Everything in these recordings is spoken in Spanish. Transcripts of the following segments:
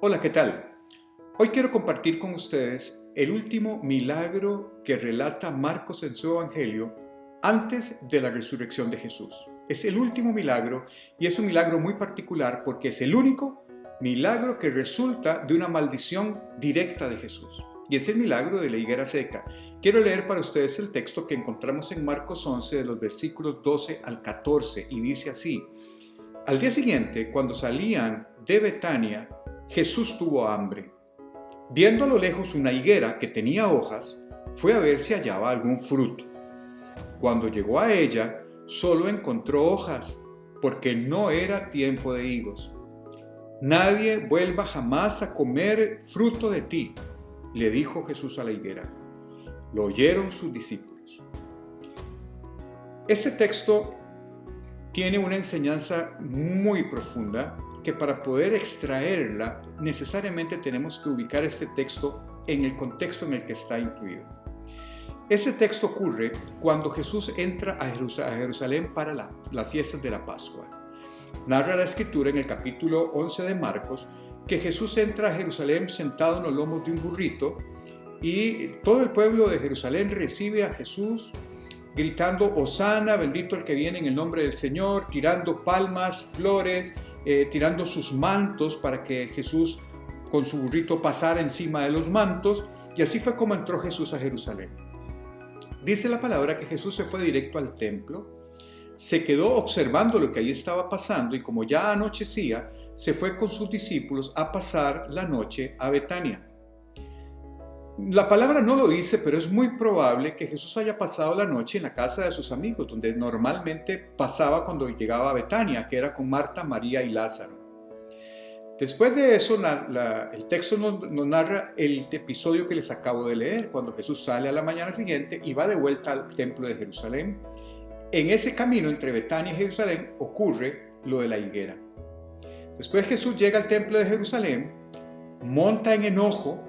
Hola, ¿qué tal? Hoy quiero compartir con ustedes el último milagro que relata Marcos en su Evangelio antes de la resurrección de Jesús. Es el último milagro y es un milagro muy particular porque es el único milagro que resulta de una maldición directa de Jesús. Y es el milagro de la higuera seca. Quiero leer para ustedes el texto que encontramos en Marcos 11 de los versículos 12 al 14 y dice así: Al día siguiente, cuando salían de Betania, Jesús tuvo hambre. Viendo a lo lejos una higuera que tenía hojas, fue a ver si hallaba algún fruto. Cuando llegó a ella, solo encontró hojas, porque no era tiempo de higos. Nadie vuelva jamás a comer fruto de ti, le dijo Jesús a la higuera. Lo oyeron sus discípulos. Este texto tiene una enseñanza muy profunda que para poder extraerla necesariamente tenemos que ubicar este texto en el contexto en el que está incluido. Este texto ocurre cuando Jesús entra a Jerusalén para las fiestas de la Pascua. Narra la Escritura en el capítulo 11 de Marcos que Jesús entra a Jerusalén sentado en los lomos de un burrito y todo el pueblo de Jerusalén recibe a Jesús gritando Hosana, bendito el que viene en el nombre del Señor, tirando palmas, flores, tirando sus mantos para que Jesús con su burrito pasara encima de los mantos, y así fue como entró Jesús a Jerusalén. Dice la palabra que Jesús se fue directo al templo, se quedó observando lo que ahí estaba pasando y como ya anochecía, se fue con sus discípulos a pasar la noche a Betania. La palabra no lo dice, pero es muy probable que Jesús haya pasado la noche en la casa de sus amigos, donde normalmente pasaba cuando llegaba a Betania, que era con Marta, María y Lázaro. Después de eso, el texto nos narra el episodio que les acabo de leer, cuando Jesús sale a la mañana siguiente y va de vuelta al templo de Jerusalén. En ese camino entre Betania y Jerusalén ocurre lo de la higuera. Después Jesús llega al templo de Jerusalén, monta en enojo,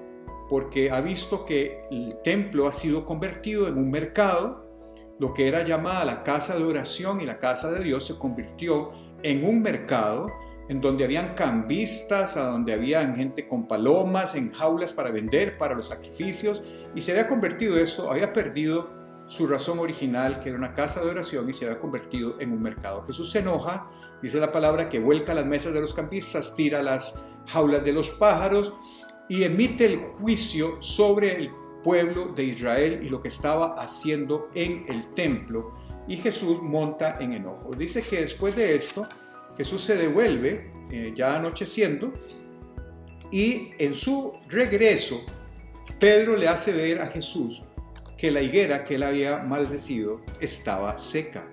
porque ha visto que el templo ha sido convertido en un mercado, lo que era llamada la casa de oración y la casa de Dios se convirtió en un mercado en donde habían cambistas, a donde habían gente con palomas en jaulas para vender para los sacrificios, y se había convertido eso, había perdido su razón original, que era una casa de oración, y se había convertido en un mercado. Jesús se enoja, dice la palabra que vuelca las mesas de los cambistas, tira las jaulas de los pájaros, y emite el juicio sobre el pueblo de Israel y lo que estaba haciendo en el templo, y Jesús monta en enojo. Dice que después de esto, Jesús se devuelve, ya anocheciendo, y en su regreso, Pedro le hace ver a Jesús que la higuera que él había maldecido estaba seca.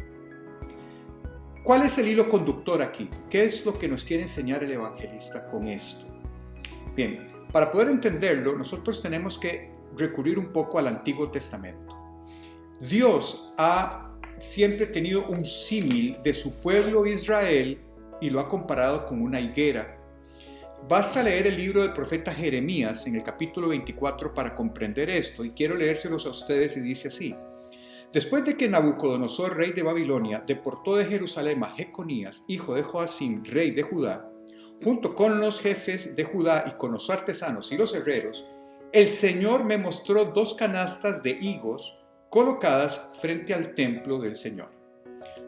¿Cuál es el hilo conductor aquí? ¿Qué es lo que nos quiere enseñar el evangelista con esto? Bien, para poder entenderlo, nosotros tenemos que recurrir un poco al Antiguo Testamento. Dios ha siempre tenido un símil de su pueblo Israel y lo ha comparado con una higuera. Basta leer el libro del profeta Jeremías en el capítulo 24 para comprender esto, y quiero leérselos a ustedes, y dice así: Después de que Nabucodonosor, rey de Babilonia, deportó de Jerusalén a Jeconías, hijo de Joacim, rey de Judá, junto con los jefes de Judá y con los artesanos y los herreros, el Señor me mostró 2 canastas de higos colocadas frente al templo del Señor.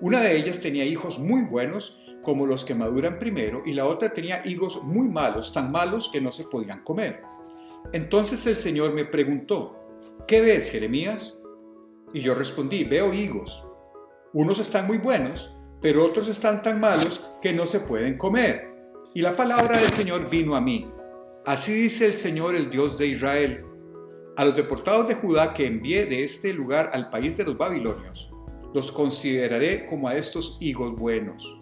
Una de ellas tenía higos muy buenos, como los que maduran primero, y la otra tenía higos muy malos, tan malos que no se podían comer. Entonces el Señor me preguntó: ¿Qué ves, Jeremías? Y yo respondí: veo higos. Unos están muy buenos, pero otros están tan malos que no se pueden comer. Y la palabra del Señor vino a mí. Así dice el Señor, el Dios de Israel: a los deportados de Judá que envié de este lugar al país de los babilonios, los consideraré como a estos higos buenos.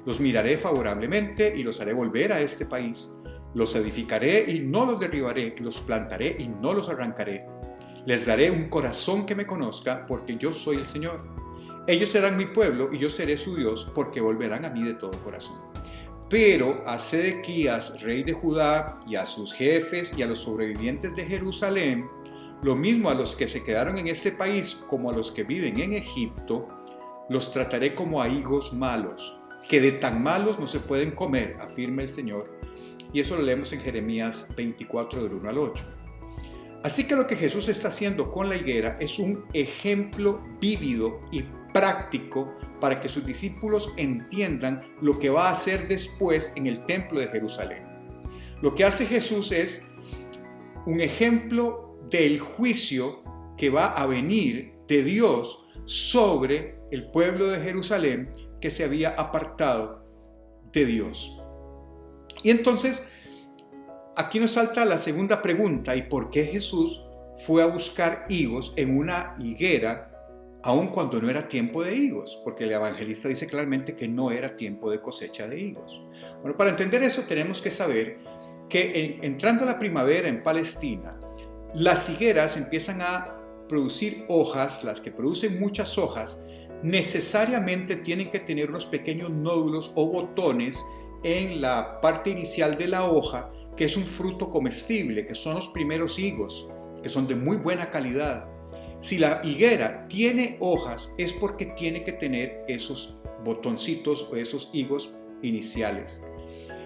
Los miraré favorablemente y los haré volver a este país. Los edificaré y no los derribaré, los plantaré y no los arrancaré. Les daré un corazón que me conozca, porque yo soy el Señor. Ellos serán mi pueblo y yo seré su Dios, porque volverán a mí de todo corazón. Pero a Sedequías, rey de Judá, y a sus jefes y a los sobrevivientes de Jerusalén, lo mismo a los que se quedaron en este país como a los que viven en Egipto, los trataré como a higos malos, que de tan malos no se pueden comer, afirma el Señor. Y eso lo leemos en Jeremías 24 del 1 al 8. Así que lo que Jesús está haciendo con la higuera es un ejemplo vívido y práctico para que sus discípulos entiendan lo que va a hacer después en el templo de Jerusalén. Lo que hace Jesús es un ejemplo del juicio que va a venir de Dios sobre el pueblo de Jerusalén que se había apartado de Dios. Y entonces, aquí nos falta la segunda pregunta: ¿y por qué Jesús fue a buscar higos en una higuera aun cuando no era tiempo de higos? Porque el evangelista dice claramente que no era tiempo de cosecha de higos. Bueno, para entender eso tenemos que saber que entrando la primavera en Palestina, las higueras empiezan a producir hojas. Las que producen muchas hojas necesariamente tienen que tener unos pequeños nódulos o botones en la parte inicial de la hoja, que es un fruto comestible, que son los primeros higos, que son de muy buena calidad. Si la higuera tiene hojas, es porque tiene que tener esos botoncitos o esos higos iniciales.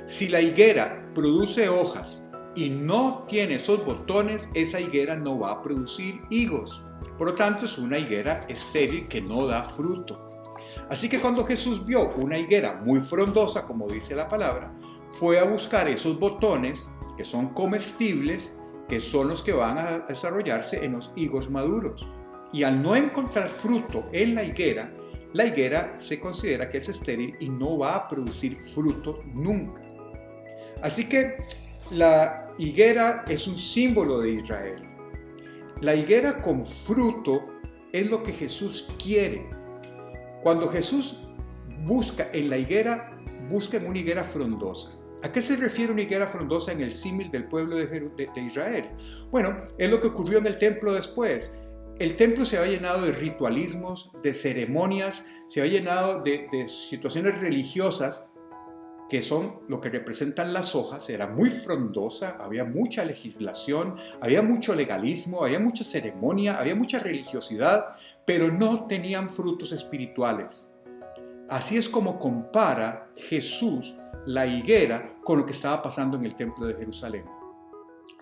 Si la higuera produce hojas y no tiene esos botones, esa higuera no va a producir higos. Por lo tanto, es una higuera estéril que no da fruto. Así que cuando Jesús vio una higuera muy frondosa, como dice la palabra, fue a buscar esos botones que son comestibles, que son los que van a desarrollarse en los higos maduros. Y al no encontrar fruto en la higuera se considera que es estéril y no va a producir fruto nunca. Así que la higuera es un símbolo de Israel. La higuera con fruto es lo que Jesús quiere. Cuando Jesús busca en la higuera, busca en una higuera frondosa. ¿A qué se refiere una higuera frondosa en el símil del pueblo de Israel? Bueno, es lo que ocurrió en el templo después. El templo se había llenado de ritualismos, de ceremonias, se había llenado de situaciones religiosas que son lo que representan las hojas. Era muy frondosa, había mucha legislación, había mucho legalismo, había mucha ceremonia, había mucha religiosidad, pero no tenían frutos espirituales. Así es como compara Jesús la higuera con lo que estaba pasando en el templo de Jerusalén.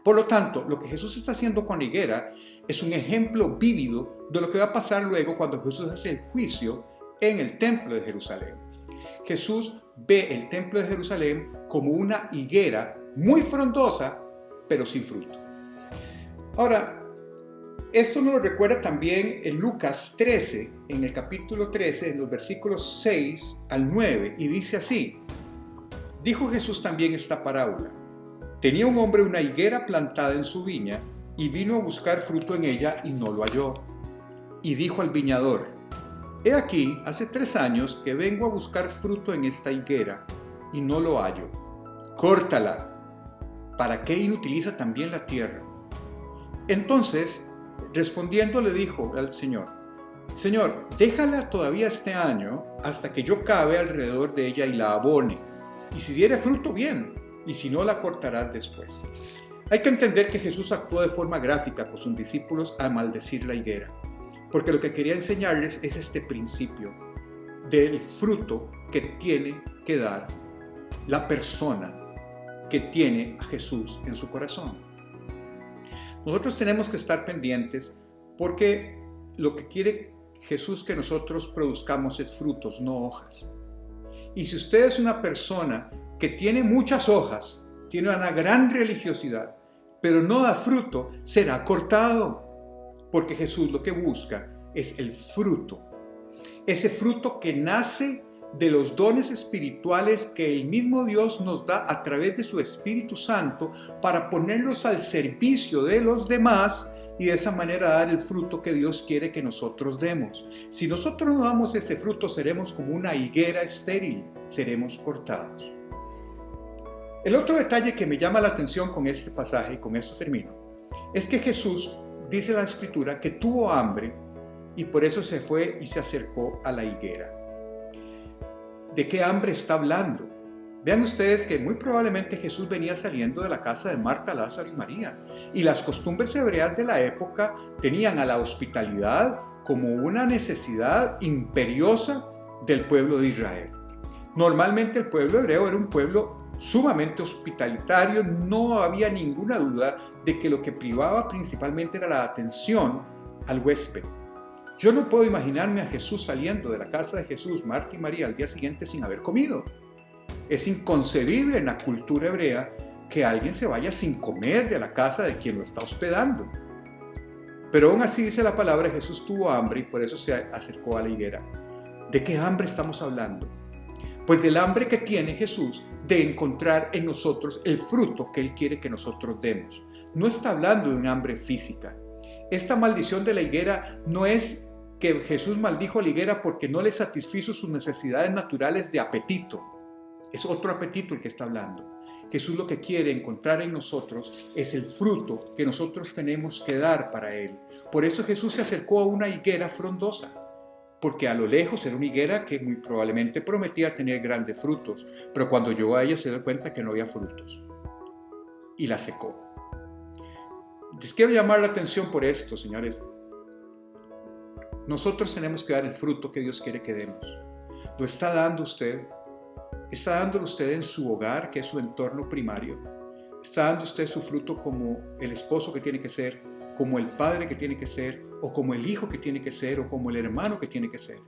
Por lo tanto, lo que Jesús está haciendo con la higuera es un ejemplo vívido de lo que va a pasar luego cuando Jesús hace el juicio en el templo de Jerusalén. Jesús ve el templo de Jerusalén como una higuera muy frondosa, pero sin fruto. Ahora, esto nos lo recuerda también en Lucas 13, en el capítulo 13, en los versículos 6 al 9, y dice así: dijo Jesús también esta parábola. Tenía un hombre una higuera plantada en su viña, y vino a buscar fruto en ella y no lo halló. Y dijo al viñador: he aquí, hace 3 años que vengo a buscar fruto en esta higuera, y no lo hallo. Córtala. ¿Para qué inutiliza también la tierra? Entonces, respondiendo, le dijo al Señor: Señor, déjala todavía este año hasta que yo cabe alrededor de ella y la abone. Y si diere fruto, bien, y si no, la cortarás después. Hay que entender que Jesús actuó de forma gráfica con sus discípulos al maldecir la higuera, porque lo que quería enseñarles es este principio del fruto que tiene que dar la persona que tiene a Jesús en su corazón. Nosotros tenemos que estar pendientes porque lo que quiere Jesús que nosotros produzcamos es frutos, no hojas. Y si usted es una persona que tiene muchas hojas, tiene una gran religiosidad, pero no da fruto, será cortado. Porque Jesús lo que busca es el fruto. Ese fruto que nace de los dones espirituales que el mismo Dios nos da a través de su Espíritu Santo para ponerlos al servicio de los demás y de esa manera dar el fruto que Dios quiere que nosotros demos. Si nosotros no damos ese fruto, seremos como una higuera estéril, seremos cortados. El otro detalle que me llama la atención con este pasaje, y con esto termino, es que Jesús, dice la Escritura, que tuvo hambre y por eso se fue y se acercó a la higuera. ¿De qué hambre está hablando? Vean ustedes que muy probablemente Jesús venía saliendo de la casa de Marta, Lázaro y María, y las costumbres hebreas de la época tenían a la hospitalidad como una necesidad imperiosa del pueblo de Israel. Normalmente el pueblo hebreo era un pueblo sumamente hospitalitario, no había ninguna duda de que lo que privaba principalmente era la atención al huésped. Yo no puedo imaginarme a Jesús saliendo de la casa de Jesús, Marta y María, al día siguiente sin haber comido. Es inconcebible en la cultura hebrea que alguien se vaya sin comer de la casa de quien lo está hospedando. Pero aún así dice la palabra, Jesús tuvo hambre y por eso se acercó a la higuera. ¿De qué hambre estamos hablando? Pues del hambre que tiene Jesús de encontrar en nosotros el fruto que Él quiere que nosotros demos. No está hablando de un hambre física. Esta maldición de la higuera no es que Jesús maldijo a la higuera porque no le satisfizo sus necesidades naturales de apetito. Es otro apetito el que está hablando. Jesús lo que quiere encontrar en nosotros es el fruto que nosotros tenemos que dar para Él. Por eso Jesús se acercó a una higuera frondosa, porque a lo lejos era una higuera que muy probablemente prometía tener grandes frutos, pero cuando llegó a ella se dio cuenta que no había frutos y la secó. Les quiero llamar la atención por esto, señores. Nosotros tenemos que dar el fruto que Dios quiere que demos. ¿Lo está dando usted? ¿Está dándolo usted en su hogar, que es su entorno primario? ¿Está dando usted su fruto como el esposo que tiene que ser, como el padre que tiene que ser, o como el hijo que tiene que ser, o como el hermano que tiene que ser?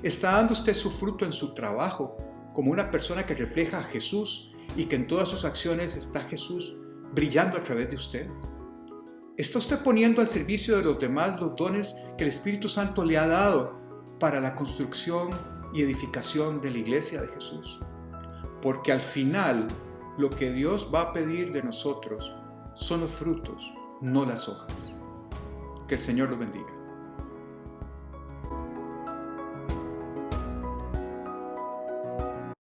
¿Está dando usted su fruto en su trabajo, como una persona que refleja a Jesús y que en todas sus acciones está Jesús brillando a través de usted? ¿Está usted poniendo al servicio de los demás los dones que el Espíritu Santo le ha dado para la construcción y edificación de la iglesia de Jesús? Porque al final lo que Dios va a pedir de nosotros son los frutos, no las hojas. Que el Señor los bendiga.